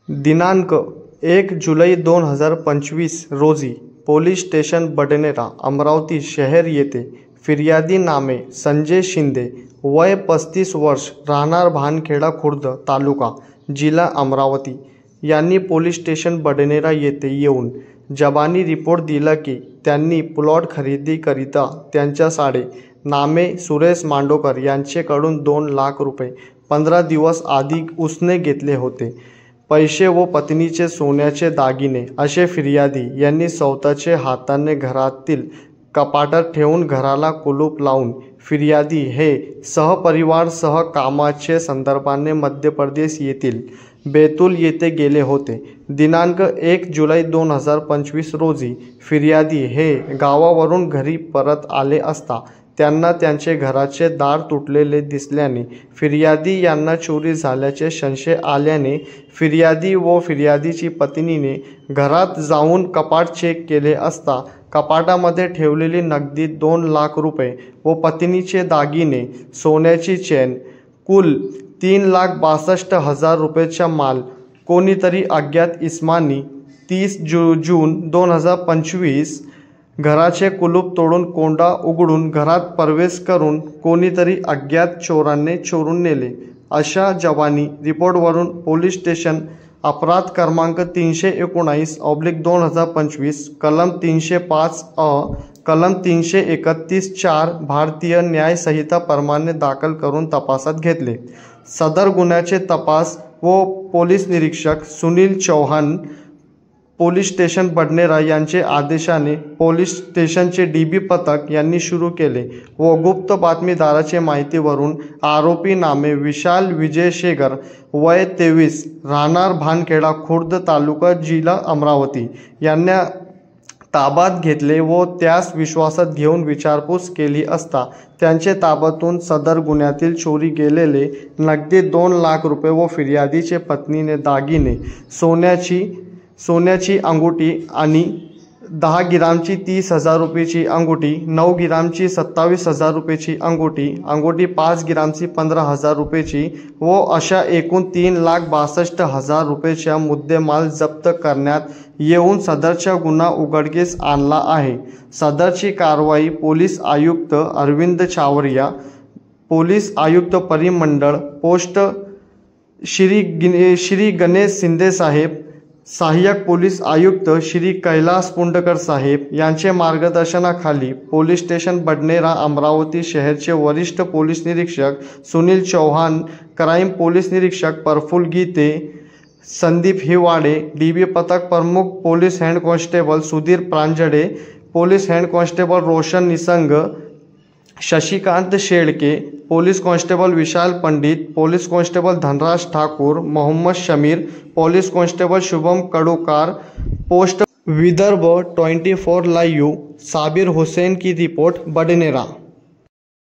दिनांक 1 जुलै 2025 रोजी police station Badnera Amravati शहर येथे फिर्यादी नामे संजय शिंदे वय 35 वर्ष राहणार भानखेडा खुर्द तालुका जिल्हा अमरावती यांनी पोलीस स्टेशन बडनेरा येथे येऊन जबानी रिपोर्ट दिला की त्यांनी प्लॉट खरेदीकरिता त्यांच्याकडे नामे सुरेश मांडोकर यांच्याकडून 2 लाख रुपये 15 दिवस आधी उसने घेतले होते. पैसे व पत्नीचे सोन्याचे दागिने असे फिर्यादी यांनी स्वतःचे हाताने घरातील कपाटात ठेवून घराला कुलूप लावून फिर्यादी हे सहपरिवारसह कामाचे संदर्भाने मध्य प्रदेश येथील बैतूल येथे गेले होते. दिनांक 1 जुलै 2025 रोजी फिर्यादी हे गावावरून घरी परत आले असता त्यांना त्यांचे घराचे दार तुटलेले दिसल्याने फिर्यादी यांना चोरी झाल्याचे संशय आल्याने फिर्यादी व फिर्यादीची पत्नीने घरात जाऊन कपाट चेक केले असता कपाटामध्ये ठेवलेली नगदी 2 लाख रुपये व पत्नीचे दागिने सोन्याची चेन कुल 3,62,000 रुपयेचा माल कोणीतरी अज्ञात इसमांनी 30 जून 2025 घराचे कुलूप तोडून कोंडा उघडून घरात प्रवेश करून कोणीतरी अज्ञात चोरांनी चोरून नेले. अशा जबानी रिपोर्टवरून पोलीस स्टेशन अपराध क्रमांक 319/2025 कलम 305 कलम 331(4) भारतीय न्याय संहिता प्रमाणे दाखल करून तपासात घेतले. सदर गुन्ह्याचे तपास व पोलीस निरीक्षक सुनील चौहान पोलीस स्टेशन बडनेरा यांचे आदेशाने पोलीस स्टेशनचे DB पथक यांनी सुरू केले व गुप्त बातमीदाराच्या माहितीवरून आरोपी नामे विशाल विजय शेगर वय 23 राहणार भानखेडा खुर्द तालुका जिल्हा अमरावती यांना ताब्यात घेतले व त्यास विश्वासात घेऊन विचारपूस केली असता त्यांचे ताब्यातून सदर गुन्ह्यातील चोरी गेलेले नगदी 2 लाख रुपये व फिर्यादीचे पत्नीने दागिने सोन्याची अंगुठी आणि 10 ग्रामची 30,000 रुपयाची अंगुठी, 9 ग्रामची 27,000 रुपयाची अंगुठी 5 ग्रामची 15,000 रुपयाची व अशा एकूण 3,62,000 रुपयाचा मुद्देमाल जप्त करण्यात येऊन सदरचा गुन्हा उघडकीस आणला आहे. सदरची कारवाई पोलीस आयुक्त अरविंद चावरिया, पोलीस आयुक्त परिमंडळ पोस्ट श्री गणेश शिंदे साहेब, सहाय्यक पोलीस आयुक्त श्री कैलास पुंडकर साहेब यांचे मार्गदर्शनाखाली पोलीस स्टेशन बडनेरा अमरावती शहरचे वरिष्ठ पोलीस निरीक्षक सुनील चौहान, क्राइम पोलीस निरीक्षक प्रफुल्ल गीते, संदीप हिवाडे, DB पथक प्रमुख police head constable Sudhir Pranjale, police head constable Roshan Nisang, Shashikant Shelke, police constable Vishal Pandit, police constable Dhanraj Thakur, Mohammad Shamir, police constable Shubham Kadukar, post Vidarbha 24 live Sabir Hussain की रिपोर्ट बडनेरा.